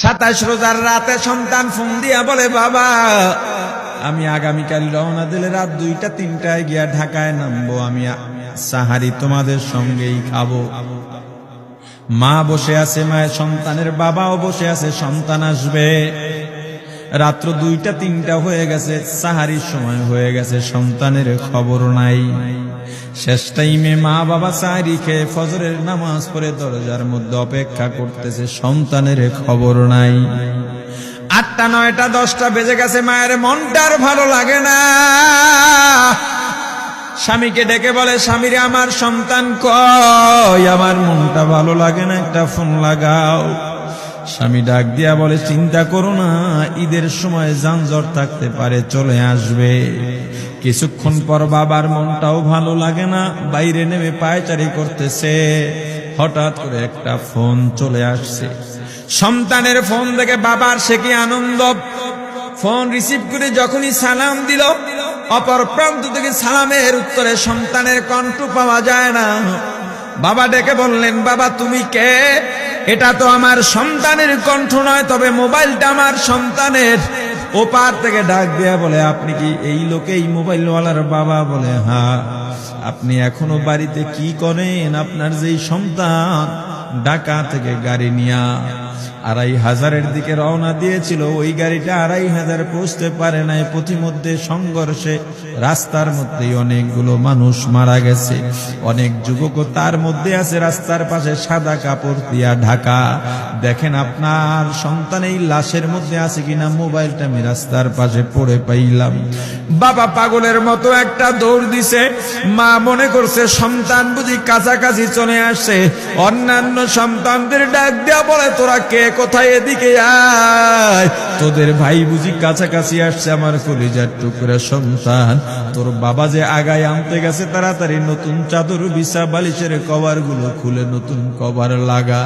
27 রোজার রাতে সন্তান ফোন দিয়া বলে, বাবা আমি আগামীকাল রওনা দিলে রাত 2টা-3টায় গিয়া ঢাকায় নামবো, আমি সাহারি তোমাদের সঙ্গেই খাবো। মা বসে আছে, মায়ের সন্তানের বাবাও বসে আছে, সন্তান আসবে। রাত্র 2টা-3টা হয়ে গেছে, সাহারির সময় হয়ে গেছে, সন্তানের খবর নাই। শেষ টাইমে মা বাবা সাহারি খেয়ে ফজরের নামাজ পড়ে দরজার মধ্যে অপেক্ষা করতেছে, সন্তানের খবর নাই। 8টা, 9টা, 10টা বেজে গেছে, মায়ের মনটার ভালো লাগে না। স্বামীকে ডেকে বলে, স্বামীরে আমার সন্তান কই, আমার মনটা ভালো লাগে না, একটা ফোন লাগাও। স্বামী ডাক দিয়া বলে, চিন্তা করো না, ঈদের সময় যানজট থাকতে পারে, চলে আসবে। কিছুক্ষণ পর বাবার মনটাও ভালো লাগে না, বাইরে নেমে পায়চারি করতেছে। হঠাৎ করে একটা ফোন চলে আসছে। সন্তানের ফোন দেখে বাবার সে কি আনন্দ। ফোন রিসিভ করে যখনই সালাম দিল, অপর প্রান্ত থেকে সালামের উত্তরে সন্তানের কণ্ঠ পাওয়া যায় না। বাবা ডেকে বললেন, বাবা তুমি কে? এটা তো আমার সন্তানের কণ্ঠ নয়, তবে মোবাইলটা আমার সন্তানের। ওপার থেকে ডাক দেয়া বলে, আপনি কি এই লোকে, এই মোবাইলওয়ালার বাবা? বলে, হ্যাঁ। আপনি এখনো বাড়িতে কি করেন? আপনার যেই সন্তান ঢাকা থেকে গাড়ি নিয়া 2500-এর দিকে রওনা দিয়েছিল, ওই গাড়িটা 2500 পৌঁছতে পারে নাই। পথিমধ্যে সংঘর্ষে রাস্তার মধ্যেই অনেকগুলো মানুষ মারা গেছে, অনেক যুবকও তার মধ্যে আছে। রাস্তার পাশে সাদা কাপড় দিয়া ঢাকা। দেখেন আপনার সন্তান এই লাশের মধ্যে আছে কিনা। মোবাইলটা আমি রাস্তার পাশে পড়ে পাইলাম। বাবা পাগলের মতো একটা দৌড় দিছে। মা মনে করছে সন্তান বুঝি কাছাকাছি চলে আসছে। অন্যান্য সন্তানদের ডাক দেয়া বলে, তোরা কে, কোথায়, এদিকে আয়, তোদের ভাই বুঝি কাছাকাছি আসছে। আমার কলিজার টুকরা সন্তান, তোর বাবা যে আগায় আনতে গেছে, তাড়াতাড়ি নতুন চাদর বিছা, বালিশের কভার গুলো খুলে নতুন কভার লাগা,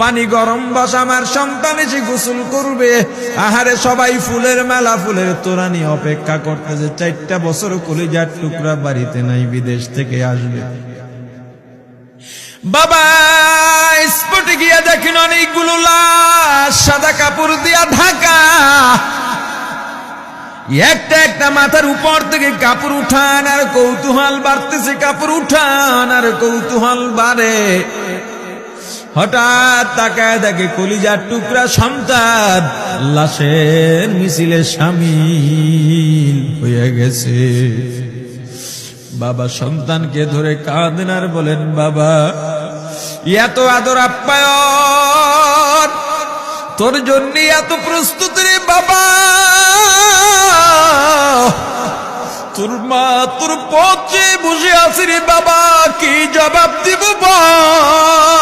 পানি গরম বস, আমার সন্তান এসে গোসল করবে। আহারে সবাই ফুলের মেলা, ফুলের তোড়া নিয়ে অপেক্ষা করতেছে। 4টা বছর কলিজার টুকরা বাড়িতে নাই, বিদেশ থেকে আসবে। বাবা স্পটে গিয়া দেখেন অনেকগুলো লাশ সাদা কাপড় দিয়া ঢাকা। একটা একটা মাথার উপর থেকে কাপড় উঠান আর কৌতূহল বাড়তেছে, কাপড় উঠান আর কৌতূহল বাড়ে। হঠাৎ তাকায় দেখে কলিজার টুকরা সন্তান লাশের মিছিলে শামিল হয়ে গেছে। বাবা সন্তানকে ধরে কাঁদেন আর বলেন, বাবা এত আদর আপ্যায়ন তোর জন্য, এত প্রস্তুতি রে বাবা। তোর মা তোর পথে বসে আছে রে বাবা, কি জবাব দিব বল?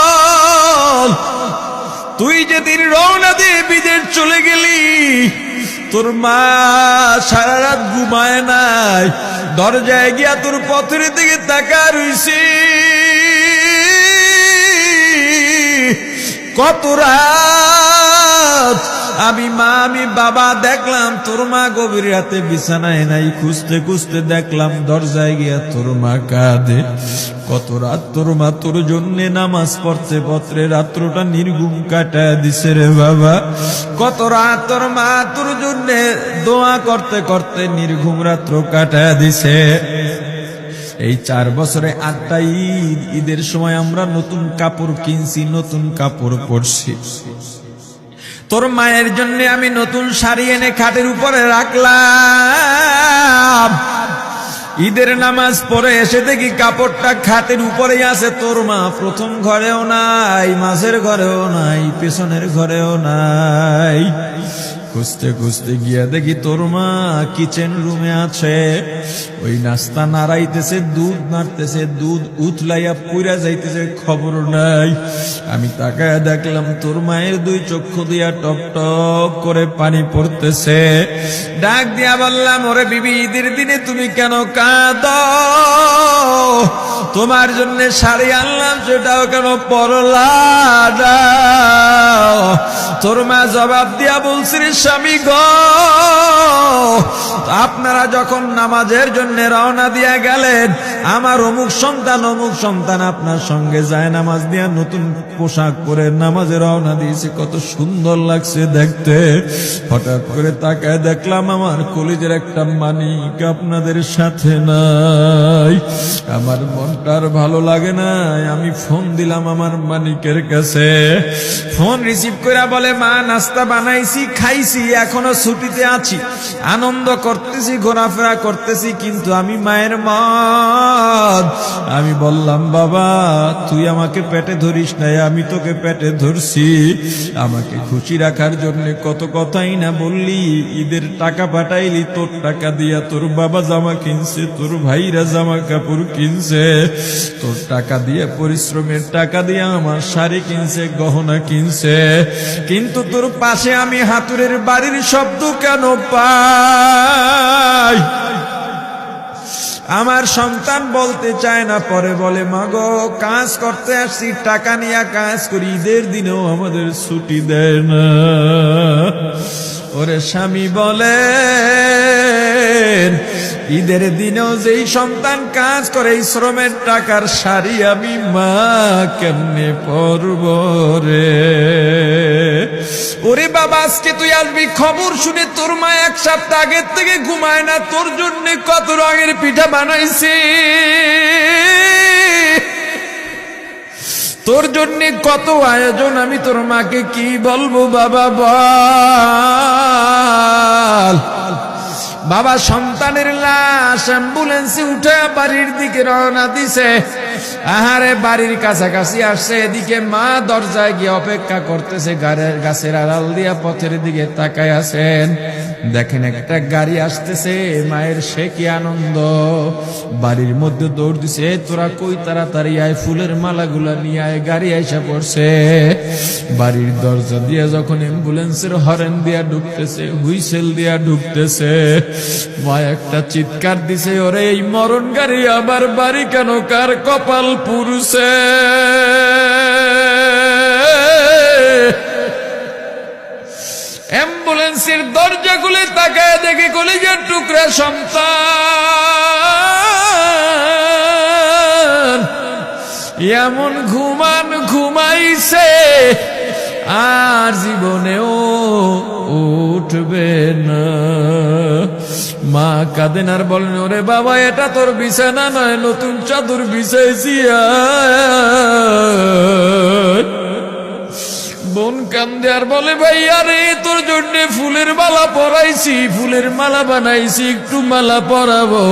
তুই যেদিন রওনা দিয়ে বিদেশ চলে গেলি, তোর মা সারা রাত ঘুমায় নাই, দরজায় গিয়া তোর পথের দিকে তাকা রইছি। কত রাত আমি মা, আমি বাবা দেখলাম তোর মা গভীর রাতে বিছানায় নাই। খুঁজতে খুঁজতে দেখলাম দরজায় গিয়া তোর মা কাঁদে। কত রাত তোর মা তোর জন্য নামাজ পড়তে পড়তে রাত্রটা নির্ঘুম কাটায় দিছে রে বাবা। কত রাত তোর মা তোর জন্য দোয়া করতে করতে নির্ঘুম রাত্র কাটায় দিছে। এই 4 বছরে 8টা ঈদ, ঈদের সময় আমরা নতুন কাপড় কিনছি, নতুন কাপড় পরছি। তোর মায়ের জন্য আমি নতুন শাড়ি এনে খাটের উপরে রাখলাম। ঈদের নামাজ পড়ে এসে দেখি কাপড়টা খাটের উপরেই আছে। তোর মা প্রথম ঘরেও নাই, মাঝের ঘরেও নাই, পেছনের ঘরেও নাই। খুঁজতে খুঁজতে গিয়া দেখি তোর মা কিচেন রুমে আছে। ওই নাস্তা নাড়াইতেছে, দুধ নাড়তেছে, দুধ উতলাইয়া পুইরা যাইতেছে, খবর নাই। আমি তাকায় দেখলাম তোর মায়ের 2 চক্ষু দিয়া টপ টপ করে পানি পড়তেছে। ডাক দিয়া বললাম, ওরে বিবি, ঈদের দিনে তুমি কেন কাঁদো? তোমার জন্য শাড়ি আনলাম, সেটাও কেন পরলা না? তোর মা জবাব দিয়া বলছে, রে স্বামী গো, আপনারা যখন নামাজের জন্য রওনা দিয়া গেলেন, আমার অমুক সন্তান আপনার সঙ্গে যায় নামাজ দিয়া নতুন পোশাক পরে নামাজে রওনা দিয়েছে, কত সুন্দর লাগছে দেখতে। হঠাৎ করে তাকায় দেখলাম আমার কলিজের একটা মানিক আপনাদের সাথে নাই। আমার মনটার ভালো লাগে না, আমি ফোন দিলাম আমার মানিকের কাছে। ফোন রিসিভ করে বলে, মা নাস্তা বানাইছি, খাইছি, এখনো ছুটিতে আছি, আনন্দ করতেছি, ঘোরাফেরা করতেছি, কিন্তু আমি মায়ের মন। আমি বললাম, বাবা তুই আমাকে পেটে ধরিস নাই, আমি তোকে পেটে ধরছি। আমাকে খুশি রাখার জন্য কত কথাই না বললি, ঈদের টাকা পাঠাইলি, তোর টাকা দিয়া তোর বাবা জামা কিনছে, তোর ভাইরা জামা কাপড় কিনছে, তোর টাকা দিয়ে পরিশ্রমের টাকা দিয়ে আমার শাড়ি কিনছে, গহনা কিনছে, কিন্তু তোর পাশে আমি হাতুড়ের বাড়ির শব্দ কেন পাই? আমার সন্তান বলতে চায় না, পরে বলে, মাগো কাজ করতে আসছি, টাকা নিয়ে কাজ করি, ঈদের দিনেও আমাদের ছুটি দেয় না। ওরে স্বামী বলেন, ঈদের দিনেও যেই সন্তান কাজ করে, এই শ্রমের টাকার শাড়ি আমি মা কেমনে পরব রে? ওরে বাবা, আজকে তুই আসবি, খবর শুনে তোর মা এক সপ্তাহ আগের থেকে ঘুমায় না, তোর জন্য কত রঙের পিঠা বানাইছি, তোর জন্য কত আয়োজন, আমি তোর মাকে কি বলবো বাবা বল। বাবা সন্তানের লাশ অ্যাম্বুলেন্সে উঠে বাড়ির দিকে রওনা দিছে। আহারে বাড়ির কাছাকাছি আসছে, এদিকে মা দরজায় গিয়ে অপেক্ষা করতেছে, গাছের আড়াল দিয়া পথের দিকে তাকায় আছেন। দেখেন একটা গাড়ি আসতেছে, মায়ের সে কি আনন্দ, বাড়ির মধ্যে দৌড় দিছে, তোরা কই তাড়াতাড়ি আয়, ফুলের মালাগুলা নিয়ে আয়, গাড়ি আইসা পড়ছে। বাড়ির দরজা দিয়ে যখন অ্যাম্বুলেন্সের হরেন দিয়া ঢুকতেছে, হুইসেল দিয়া ঢুকতেছে, মা একটা চিৎকার দিছে, ওরে এই মরণ গাড়ি আমার বাড়ি কেন, কার কপাল পুরুষে? অ্যাম্বুলেন্সের দরজা খুলে তাকায় দেখে কলিজার টুকরা সন্তান এমন ঘুমাইছে, আর জীবনেও উঠবে না। মা কাঁদেন আর বলেন, ওরে বাবা এটা তোর বিছানা নয়, নতুন চাদর বিছাইছি। বোন কান্দে আর বলে, ভাই আরে তোর জন্য ফুলের মালা পরাইছি, ফুলের মালা বানাইছি, একটু মালা পরাবো।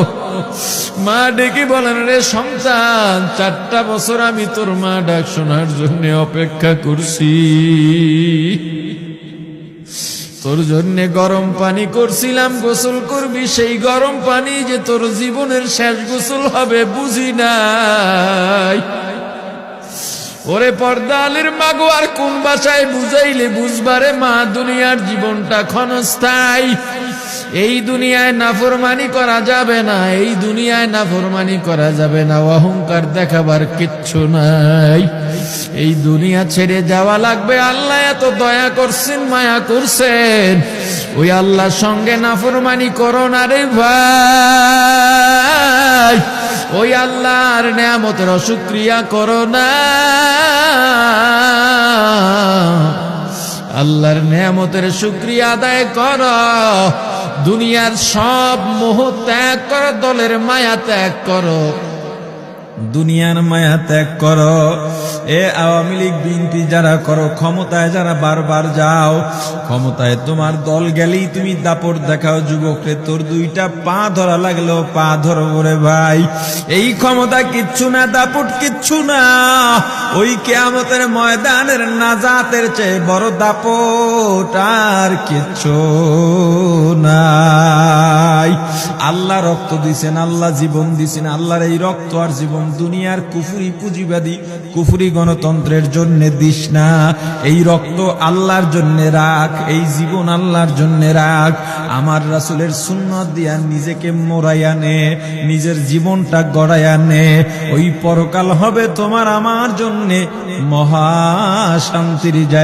মা ডেকে বলেন, রে সন্তান, 4টা বছর আমি তোর মা ডাক শোনার জন্য অপেক্ষা করছি, তোর জন্য গরম পানি করছিলাম, গোসল করবি, সেই গরম পানি যে তোর জীবনের শেষ গোসল হবে বুঝি নাই। ওরে পর্দালের মাগো, আর কোন ভাষায় বুঝাইলে বুঝবারে মা, দুনিয়ার জীবনটা ক্ষণস্থায়ী, এই দুনিয়ায় নাফরমানি করা যাবে না, এই দুনিয়ায় নাফরমানি করা যাবে না, অহংকার দেখাবার কিচ্ছু নাই, এই দুনিয়া ছেড়ে যাওয়া লাগবে। আল্লাহ এত দয়া করছেন, মায়া করছেন, ওই আল্লাহর সঙ্গে নাফরমানি করো না রে ভাই, ওই আল্লাহর নেয়ামতের অশুকরিয়া করো না, আল্লাহর নেয়ামতের শুকরিয়া আদায় করো, দুনিয়ার সব মোহ ত্যাগ করো, দলের মায়া ত্যাগ করো, দুনিয়ার মায়া ত্যাগ করো। এ আওয়ামী লীগ বিএনপি যারা করো, ক্ষমতায় যারা বারবার যাও, ক্ষমতায় তোমার দল গেলেই তুমি দাপট দেখাও, যুবকরে তোর 2টা পা ধরা লাগলো, পা ধরো রে ভাই, এই ক্ষমতা কিচ্ছু না, দাপট কিচ্ছু না, ওই কিয়ামতের ময়দানের নাজাতের চেয়ে বড় দাপট আর কিচ্ছু নাই। আল্লাহ রক্ত দিছেন, আল্লাহ জীবন দিছেন, আল্লাহর এই রক্ত আর জীবন দুনিয়ার কুফরি পুঁজিবাদী কুফরি গণতন্ত্রের জন্য দিস না, এই রক্ত আল্লাহর জন্য রাখ, এই জীবন আল্লাহর জন্য রাখ। আমার রাসূলের সুন্নাত দিয়া নিজেকে মোড়াইয়া নে, নিজের জীবনটা গড়াইয়া নে, ওই পরকাল হবে তোমার আমার জন্য মহা শান্তির জায়গা।